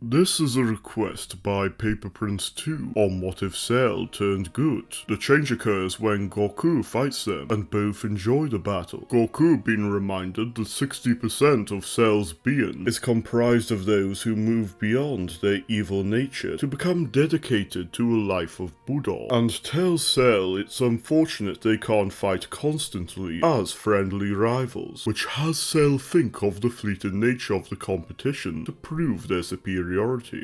This is a request by Paper Prince 2 on what if Cell turned good. The change occurs when Goku fights them, and both enjoy the battle. Goku being reminded that 60% of Cell's being is comprised of those who move beyond their evil nature to become dedicated to a life of Buddha, and tells Cell it's unfortunate they can't fight constantly as friendly rivals, which has Cell think of the fleeting nature of the competition to prove their superiority.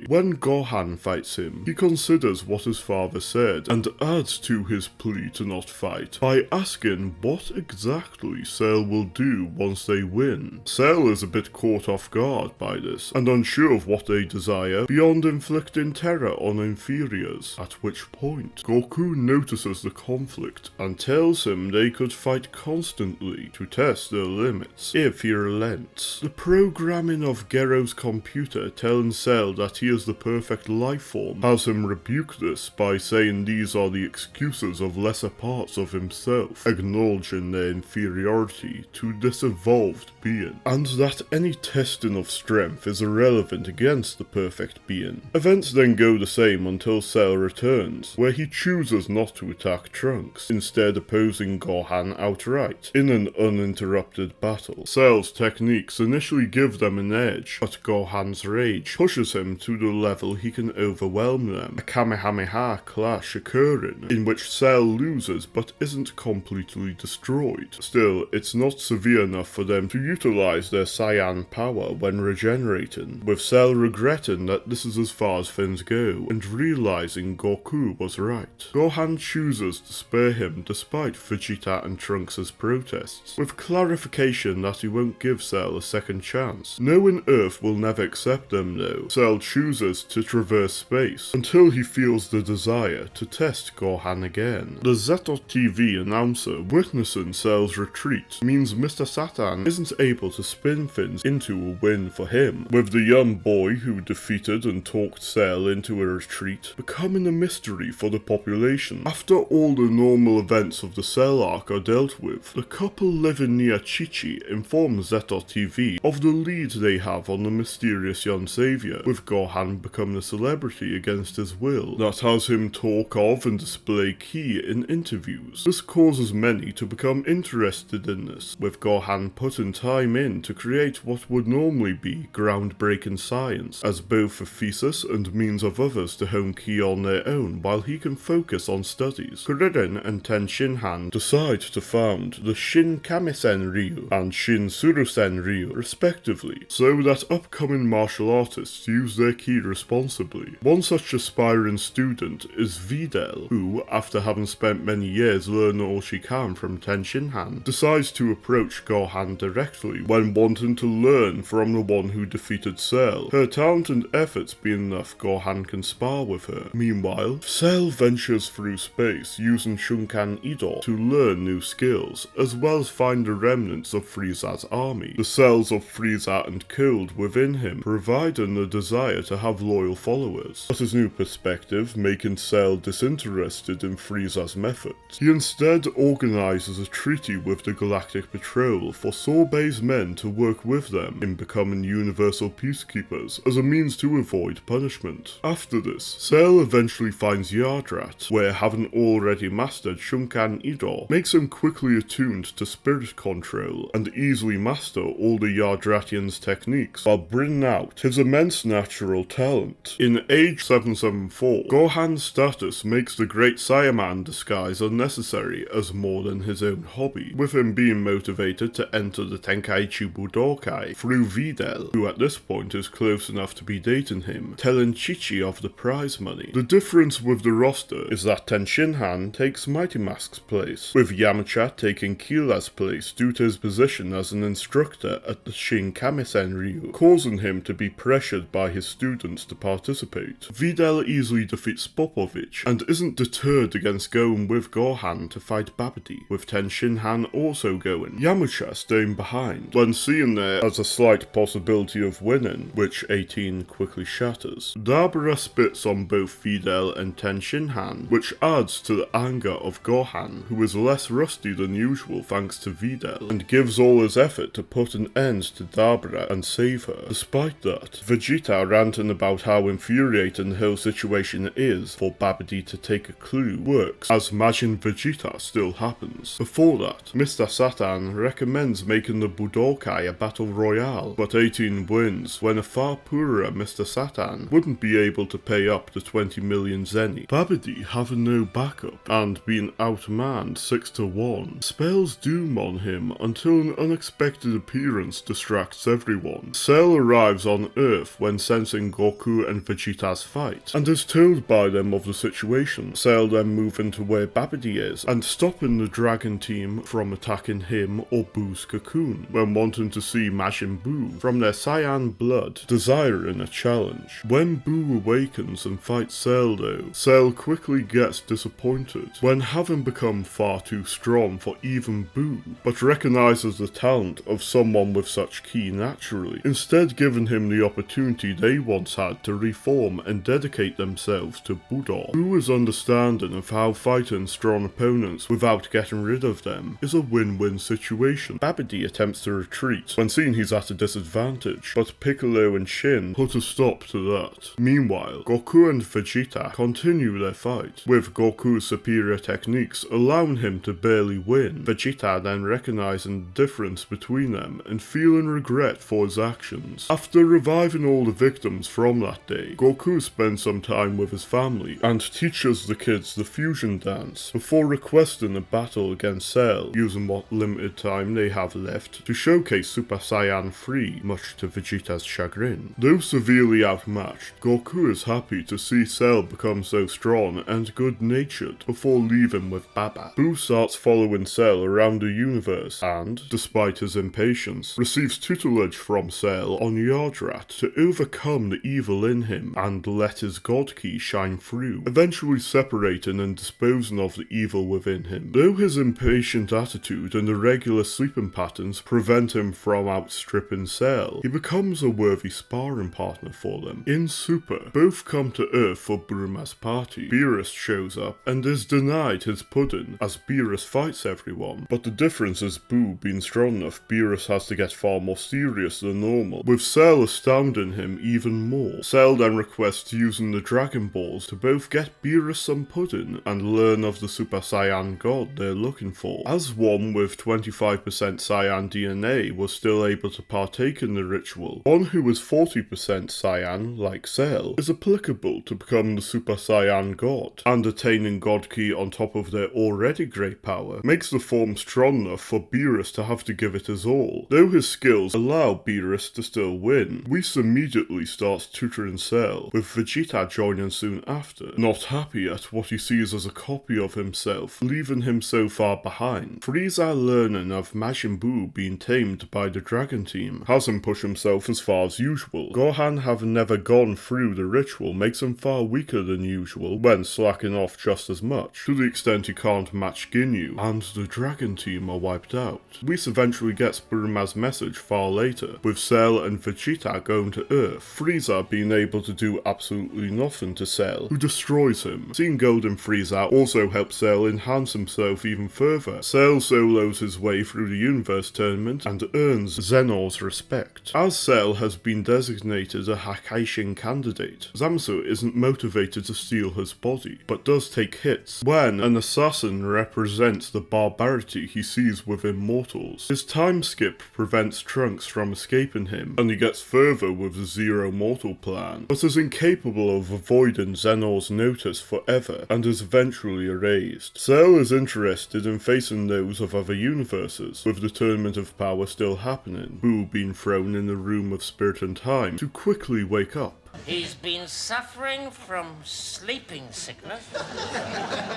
When Gohan fights him, he considers what his father said and adds to his plea to not fight by asking what exactly Cell will do once they win. Cell is a bit caught off guard by this and unsure of what they desire beyond inflicting terror on inferiors, at which point Goku notices the conflict and tells him they could fight constantly to test their limits if he relents. The programming of Gero's computer telling Cell that he is the perfect life form has him rebuke this by saying these are the excuses of lesser parts of himself, acknowledging their inferiority to this evolved being, and that any testing of strength is irrelevant against the perfect being. Events then go the same until Cell returns, where he chooses not to attack Trunks, instead opposing Gohan outright in an uninterrupted battle. Cell's techniques initially give them an edge, but Gohan's rage pushes him to the level he can overwhelm them, a Kamehameha clash occurring, in which Cell loses but isn't completely destroyed. Still, it's not severe enough for them to utilize their Saiyan power when regenerating, with Cell regretting that this is as far as things go, and realizing Goku was right. Gohan chooses to spare him despite Vegeta and Trunks' protests, with clarification that he won't give Cell a second chance. Knowing Earth will never accept them though, Cell chooses to traverse space until he feels the desire to test Gohan again. The Z.TV announcer witnessing Cell's retreat means Mr. Satan isn't able to spin things into a win for him, with the young boy who defeated and talked Cell into a retreat becoming a mystery for the population. After all the normal events of the Cell arc are dealt with, the couple living near Chi-Chi informs Z.TV of the lead they have on the mysterious young savior, with Gohan becoming a celebrity against his will that has him talk of and display Ki in interviews. This causes many to become interested in this, with Gohan putting time in to create what would normally be groundbreaking science, as both a thesis and means of others to hone Ki on their own while he can focus on studies. Kuririn and Ten Shinhan decide to found the Shin Kamisen Ryu and Shin Surusen Ryu respectively, so that upcoming martial artists use their Ki responsibly. One such aspiring student is Videl, who, after having spent many years learning all she can from Ten Shinhan, decides to approach Gohan directly when wanting to learn from the one who defeated Cell, her talent and efforts being enough Gohan can spar with her. Meanwhile, Cell ventures through space using Shunkan Ido to learn new skills, as well as find the remnants of Frieza's army, the cells of Frieza and Cold within him, providing the desire to have loyal followers, but his new perspective making Cell disinterested in Frieza's methods. He instead organizes a treaty with the Galactic Patrol for Sorbet's men to work with them in becoming universal peacekeepers as a means to avoid punishment. After this, Cell eventually finds Yardrat, where having already mastered Shunkan Ido makes him quickly attuned to spirit control and easily master all the Yardratian's techniques while bringing out his immense natural talent. In Age 774, Gohan's status makes the Great Saiyaman disguise unnecessary as more than his own hobby, with him being motivated to enter the Tenkaichi Budokai through Videl, who at this point is close enough to be dating him, telling Chi-Chi of the prize money. The difference with the roster is that Ten Shinhan takes Mighty Mask's place, with Yamcha taking Kila's place due to his position as an instructor at the Shin Kamisen Ryu, causing him to be pressured by his students to participate. Videl easily defeats Popovich and isn't deterred against going with Gohan to fight Babidi, with Ten Shinhan also going, Yamcha staying behind, when seeing there as a slight possibility of winning, which 18 quickly shatters. Dabura spits on both Videl and Ten Shinhan, which adds to the anger of Gohan, who is less rusty than usual thanks to Videl, and gives all his effort to put an end to Dabura and save her. Despite that, Vegeta Vegeta ranting about how infuriating the whole situation is for Babidi to take a clue works, as Majin Vegeta still happens. Before that, Mr. Satan recommends making the Budokai a battle royale, but 18 wins when a far poorer Mr. Satan wouldn't be able to pay up to 20 million zeni. Babidi having no backup and being outmanned 6-1 spells doom on him until an unexpected appearance distracts everyone. Cell arrives on Earth when sensing Goku and Vegeta's fight, and is told by them of the situation. Cell then moving to where Babidi is and stopping the Dragon team from attacking him or Boo's cocoon when wanting to see Majin Buu from their Saiyan blood, desiring a challenge. When Buu awakens and fights Cell though, Cell quickly gets disappointed when having become far too strong for even Buu, but recognises the talent of someone with such ki naturally, instead giving him the opportunity they once had to reform and dedicate themselves to Budo. Buu's understanding of how fighting strong opponents without getting rid of them is a win-win situation. Babidi attempts to retreat when seeing he's at a disadvantage, but Piccolo and Shin put a stop to that. Meanwhile, Goku and Vegeta continue their fight, with Goku's superior techniques allowing him to barely win. Vegeta then recognizing the difference between them and feeling regret for his actions. After reviving all the victims from that day, Goku spends some time with his family and teaches the kids the fusion dance before requesting a battle against Cell, using what limited time they have left to showcase Super Saiyan 3, much to Vegeta's chagrin. Though severely outmatched, Goku is happy to see Cell become so strong and good-natured before leaving with Baba. Buu starts following Cell around the universe and, despite his impatience, receives tutelage from Cell on Yardrat to overcome the evil in him and let his God Ki shine through, eventually separating and disposing of the evil within him. Though his impatient attitude and irregular sleeping patterns prevent him from outstripping Cell, he becomes a worthy sparring partner for them. In Super, both come to Earth for Bruma's party. Beerus shows up and is denied his pudding as Beerus fights everyone, but the difference is Buu being strong enough, Beerus has to get far more serious than normal, with Cell astounding him even more. Cell then requests using the Dragon Balls to both get Beerus some pudding and learn of the Super Saiyan God they're looking for. As one with 25% Saiyan DNA was still able to partake in the ritual, one who was 40% Saiyan, like Cell, is applicable to become the Super Saiyan God, and attaining God Ki on top of their already great power makes the form strong enough for Beerus to have to give it his all. Though his skills allow Beerus to still win, Whis immediately starts tutoring Cell, with Vegeta joining soon after, not happy at what he sees as a copy of himself, leaving him so far behind. Frieza learning of Majin Buu being tamed by the Dragon team has him push himself as far as usual. Gohan having never gone through the ritual makes him far weaker than usual when slacking off just as much, to the extent he can't match Ginyu, and the Dragon team are wiped out. Whis eventually gets Bruma's message far later, with Cell and Vegeta going to Earth, Frieza being able to do absolutely nothing to Cell, who destroys him. Seeing Golden Frieza also helps Cell enhance himself even further. Cell solos his way through the universe tournament and earns Zenor's respect. As Cell has been designated a Hakaishin candidate, Zamasu isn't motivated to steal his body, but does take hits when an assassin represents the barbarity he sees within mortals. His time skip prevents Trunks from escaping him, and he gets further with the Zero Mortal plan, but is incapable of avoiding Zenor's notice forever and is eventually erased. Cell is interested in facing those of other universes, with the Tournament of Power still happening, Buu being thrown in the Room of Spirit and Time to quickly wake up. He's been suffering from sleeping sickness,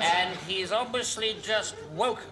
and he's obviously just woken.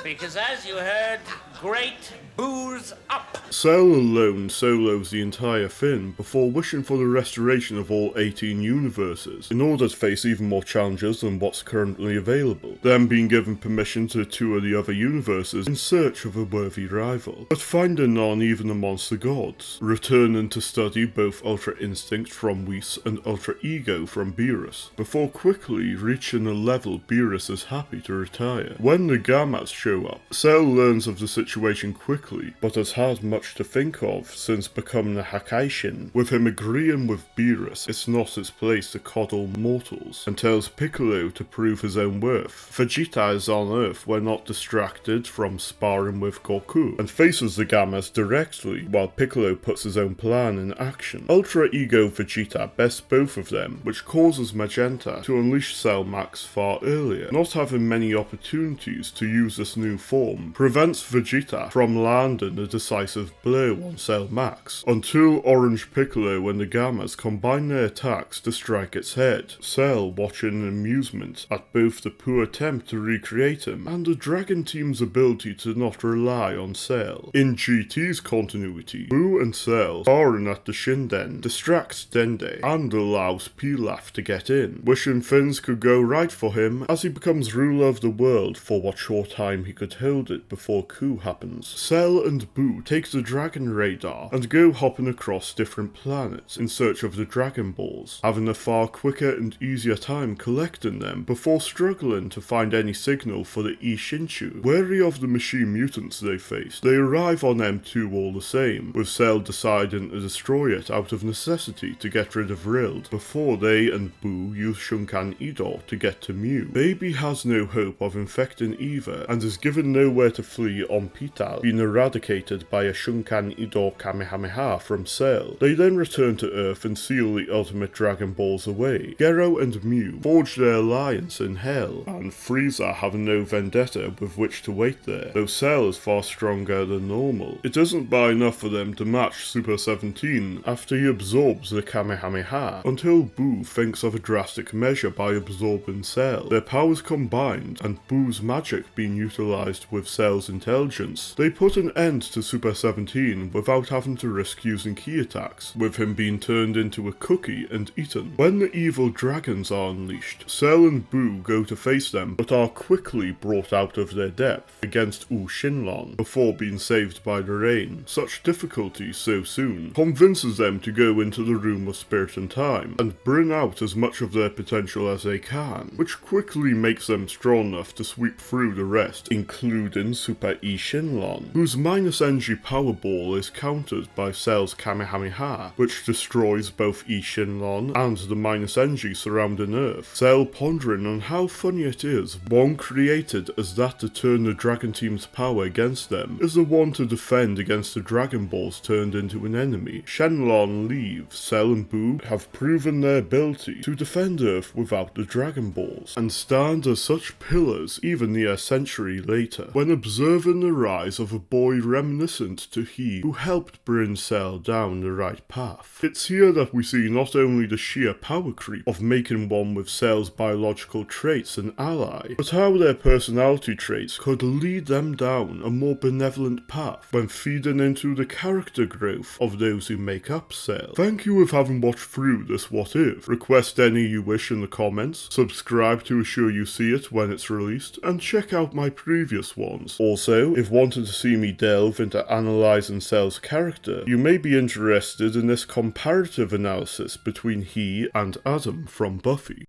Because as you heard, great Boo's up. Cell alone solos the entire thing before wishing for the restoration of all 18 universes in order to face even more challenges than what's currently available, then being given permission to tour the other universes in search of a worthy rival, but finding none even amongst the gods, returning to study both Ultra Instinct from Whis and Ultra Ego from Beerus, before quickly reaching a level Beerus is happy to retire. When the Gammas show show up. Cell learns of the situation quickly, but has had much to think of since becoming a Hakaishin, with him agreeing with Beerus it's not its place to coddle mortals, and tells Piccolo to prove his own worth. Vegeta is on Earth when not distracted from sparring with Goku, and faces the Gammas directly, while Piccolo puts his own plan in action. Ultra Ego Vegeta bests both of them, which causes Magenta to unleash Cell Max far earlier. Not having many opportunities to use this new form prevents Vegeta from landing a decisive blow on Cell Max, until Orange Piccolo and the Gammas combine their attacks to strike its head. Cell watching in amusement at both the poor attempt to recreate him and the Dragon Team's ability to not rely on Cell. In GT's continuity, Boo and Cell sparring at the Shinden distracts Dende and allows Pilaf to get in, wishing things could go right for him as he becomes ruler of the world for what short time he could hold it before coup happens. Cell and Boo take the Dragon Radar and go hopping across different planets in search of the Dragon Balls, having a far quicker and easier time collecting them before struggling to find any signal for the Ishinshu. Wary of the machine mutants they face, they arrive on M2 all the same, with Cell deciding to destroy it out of necessity to get rid of Rild, before they and Boo use Shunkan Idol to get to Mew. Baby has no hope of infecting either, and is given nowhere to flee on Pital, being eradicated by a Shunkan Idol Kamehameha from Cell. They then return to Earth and seal the Ultimate Dragon Balls away. Gero and Mew forge their alliance in Hell, and Frieza having no vendetta with which to wait there, though Cell is far stronger than normal. It isn't by enough for them to match Super 17 after he absorbs the Kamehameha, until Boo thinks of a drastic measure by absorbing Cell. Their powers combined, and Boo's magic being utilised with Cell's intelligence, they put an end to Super 17 without having to risk using key attacks, with him being turned into a cookie and eaten. When the evil dragons are unleashed, Cell and Boo go to face them, but are quickly brought out of their depth against Wu Shinlong, before being saved by the rain. Such difficulty so soon convinces them to go into the Room of Spirit and Time, and bring out as much of their potential as they can, which quickly makes them strong enough to sweep through the rest, including Super Shinlong, whose minus energy power ball is countered by Cell's Kamehameha, which destroys both Shinlong and the minus energy surrounding Earth. Cell pondering on how funny it is one created as that to turn the Dragon Team's power against them is the one to defend against the Dragon Balls turned into an enemy. Shenlong leaves. Cell and Boo have proven their ability to defend Earth without the Dragon Balls, and stand as such pillars even near a century later, when observing the rise of a boy reminiscent to he who helped bring Cell down the right path. It's here that we see not only the sheer power creep of making one with Cell's biological traits an ally, but how their personality traits could lead them down a more benevolent path when feeding into the character growth of those who make up Cell. Thank you for having watched through this What If. Request any you wish in the comments, subscribe to assure you see it when it's released, and check out my previous ones. Also, if wanting to see me delve into analysing Cell's character, you may be interested in this comparative analysis between he and Adam from Buffy.